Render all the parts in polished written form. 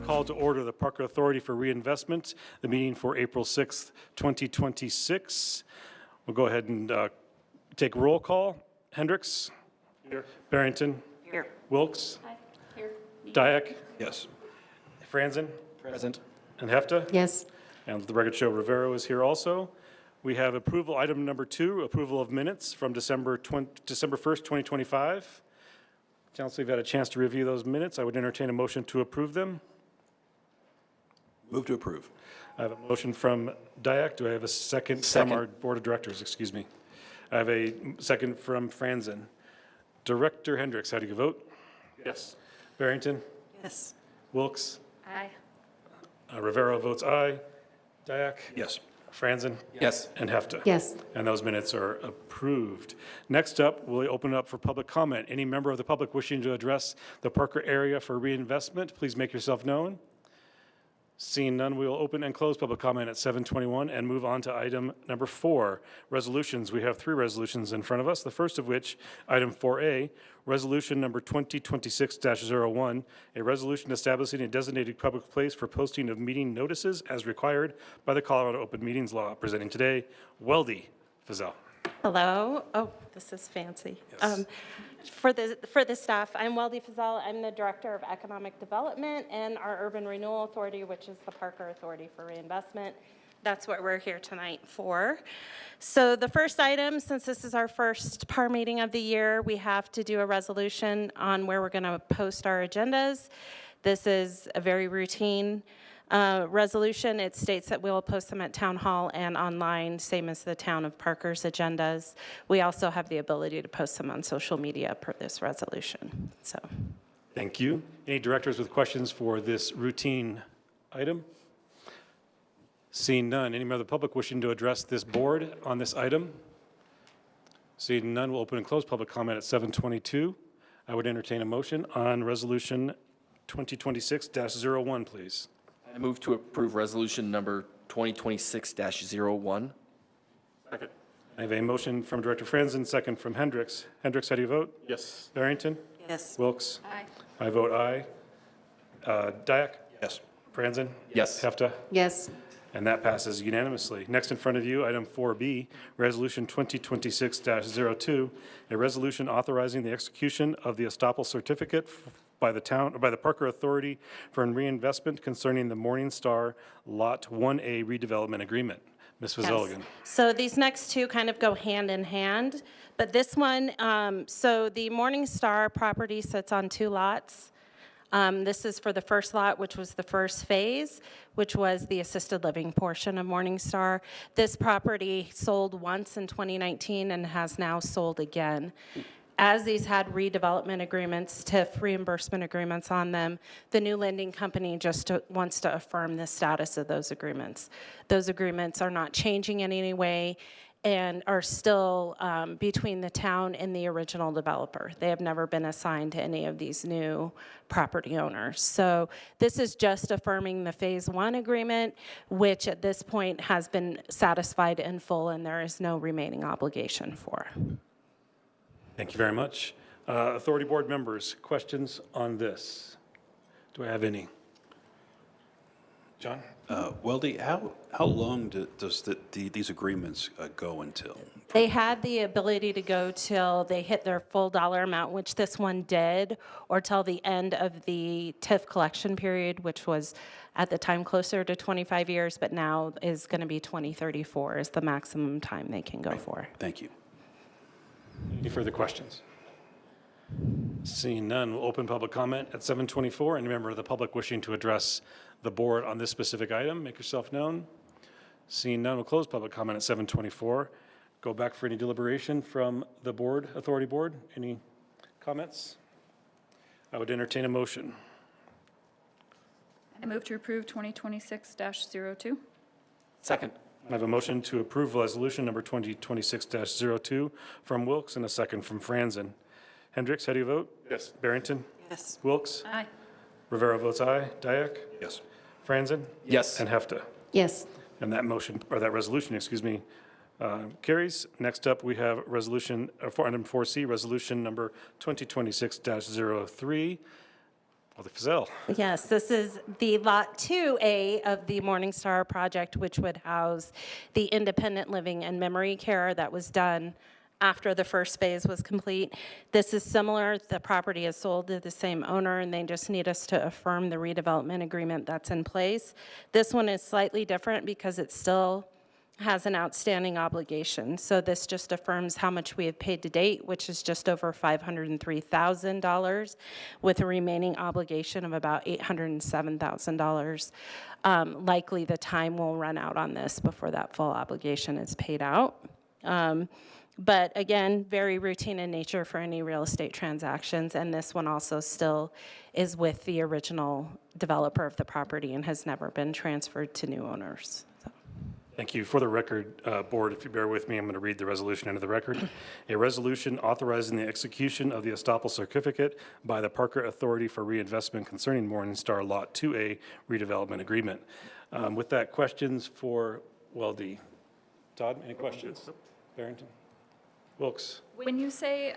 call to order the Parker Authority for Reinvestment, the meeting for April 6th, 2026. We'll go ahead and take a roll call. Hendricks? Here. Barrington? Here. Wilkes? Hi. Here. Dyack? Yes. Franzen? Present. And Hefta? Yes. And the record show Rivero is here also. We have approval, item number 2, approval of minutes from December 1st, 2025. Council, you've had a chance to review those minutes. I would entertain a motion to approve them. Move to approve. I have a motion from Dyack. Do I have a second from our Board of Directors? Excuse me. I have a second from Franzen. Director Hendricks, how do you vote? Yes. Barrington? Yes. Wilkes? Aye. Rivero votes aye. Dyack? Yes. Franzen? Yes. And Hefta? Yes. And those minutes are approved. Next up, we'll open it up for public comment. Any member of the public wishing to address the Parker area for reinvestment, please make yourself known. Seeing none, we will open and close public comment at 7:21 and move on to item number 4, resolutions. We have 3 resolutions in front of us, the first of which, item 4A, resolution number 2026-01, a resolution establishing a designated public place for posting of meeting notices as required by the Colorado Open Meetings Law. Presenting today, Weldy Fizel. Hello. Oh, this is fancy. Yes. For the staff, I'm Weldy Fizel. I'm the Director of Economic Development and our Urban Renewal Authority, which is the Parker Authority for Reinvestment. That's what we're here tonight for. So the first item, since this is our first PAR meeting of the year, we have to do a resolution on where we're going to post our agendas. This is a very routine resolution. It states that we will post them at Town Hall and online, same as the Town of Parker's agendas. We also have the ability to post them on social media per this resolution. So, Thank you. Any directors with questions for this routine item? Seeing none, any member of the public wishing to address this board on this item? Seeing none, we'll open and close public comment at 7:22. I would entertain a motion on resolution 2026-01, please. I move to approve resolution number 2026-01. Second. I have a motion from Director Franzen, second from Hendricks. Hendricks, how do you vote? Yes. Barrington? Yes. Wilkes? Aye. I vote aye. Dyack? Yes. Franzen? Yes. Hefta? Yes. And that passes unanimously. Next in front of you, item 4B, Resolution 2026-02, a resolution authorizing the execution of the estoppel certificate by the town, or by the Parker Authority for reinvestment concerning the Morningstar Lot 1A redevelopment agreement. Ms. Fazoligan. so these next two kind of go hand in hand, but this one, so the Morningstar property sits on 2 lots. This is for the first lot, which was the first phase, which was the assisted living portion of Morningstar. This property sold once in 2019 and has now sold again. As these had redevelopment agreements, TIF reimbursement agreements on them, the new lending company just wants to affirm the status of those agreements. Those agreements are not changing in any way and are still between the town and the original developer. They have never been assigned to any of these new property owners. So this is just affirming the Phase 1 agreement, which at this point has been satisfied in full and there is no remaining obligation for. Thank you very much. Authority Board members, questions on this? Do I have any? John? Weldy, how long does these agreements go until? They had the ability to go till they hit their full dollar amount, which this one did, or till the end of the TIF collection period, which was at the time closer to 25 years, but now is going to be 2034 is the maximum time they can go for. Thank you. Any further questions? Seeing none, we'll open public comment at 7:24. Any member of the public wishing to address the board on this specific item, make yourself known. Seeing none, we'll close public comment at 7:24. Go back for any deliberation from the board, authority board. Any comments? I would entertain a motion. I move to approve 2026-02. Second. I have a motion to approve resolution number 2026-02 from Wilkes and a second from Franzen. Hendricks, how do you vote? Yes. Barrington? Yes. Wilkes? Aye. Rivera votes aye. Dyack? Yes. Franzen? Yes. And Hefta. Yes. And that motion, or that resolution, excuse me, carries. Next up, we have resolution, for item 4C, resolution number 2026-03. Alder Fizel. Yes, this is the Lot 2A of the Morningstar project, which would house the independent living and memory care that was done after the first phase was complete. This is similar. The property is sold to the same owner, and they just need us to affirm the redevelopment agreement that's in place. This one is slightly different because it still has an outstanding obligation. So this just affirms how much we have paid to date, which is just over $503,000, with a remaining obligation of about $807,000. Likely the time will run out on this before that full obligation is paid out. But again, very routine in nature for any real estate transactions, and this one also still is with the original developer of the property and has never been transferred to new owners. Thank you. For the record, Board, if you bear with me, I'm going to read the resolution into the record. A resolution authorizing the execution of the estoppel certificate by the Parker Authority for Reinvestment concerning Morningstar Lot 2A redevelopment agreement. With that, questions for Weldy? Todd, any questions? Barrington? Wilks? When you say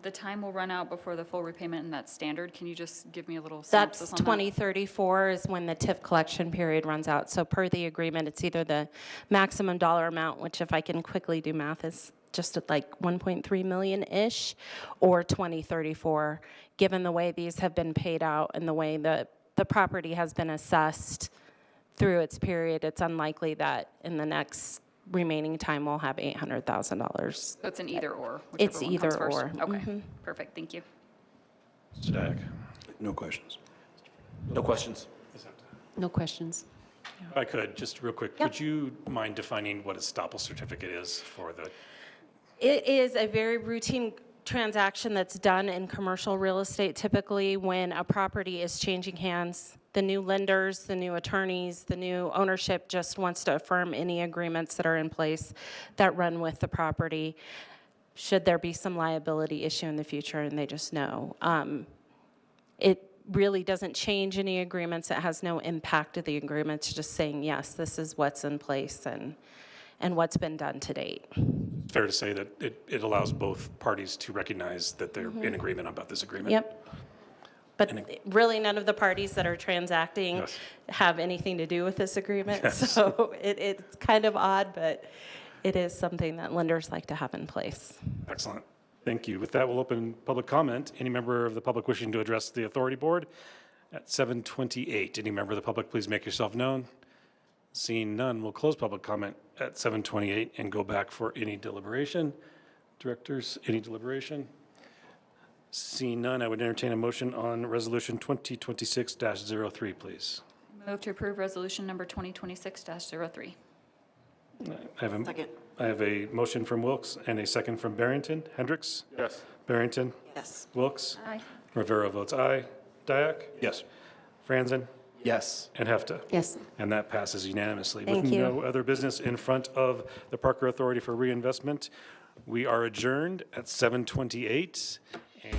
the time will run out before the full repayment and that's standard, can you just give me a little That's synopsis on that? 2034 is when the TIF collection period runs out. So per the agreement, it's either the maximum dollar amount, which if I can quickly do math is just at like 1.3 million-ish, or 2034. Given the way these have been paid out and the way the property has been assessed through its period, it's unlikely that in the next remaining time we'll have $800,000. So it's an either or, It's whichever one comes either first. or. Okay, perfect, thank you. Mr. Dyak? No questions. No questions. No questions. If I could, just real quick, would you mind defining what a estoppel certificate is for the, It is a very routine transaction that's done in commercial real estate typically when a property is changing hands. The new lenders, the new attorneys, the new ownership just wants to affirm any agreements that are in place that run with the property, should there be some liability issue in the future, and they just know. It really doesn't change any agreements. It has no impact of the agreements, just saying, yes, this is what's in place and what's been done to date. fair to say that it allows both parties to recognize that they're in agreement about this agreement? Yep. But really, none of the parties that are transacting Yes. have anything to do with this agreement. Yes. So it's kind of odd, but it is something that lenders like to have in place. Excellent. Thank you. With that, we'll open public comment. Any member of the public wishing to address the authority board at 7:28. Any member of the public, please make yourself known. Seeing none, we'll close public comment at 7:28 and go back for any deliberation. Directors, any deliberation? Seeing none, I would entertain a motion on Resolution 2026-03, please. Move to approve resolution number 2026-03. I have a motion from Wilks and a second from Barrington. Hendricks? Yes. Barrington? Yes. Wilks? Aye. Rivera votes aye. Dyak? Yes. Franzen? Yes. And Hefta? Yes. And that passes unanimously. Thank With you. no other business in front of the Parker Authority for Reinvestment, we are adjourned at 7:28. And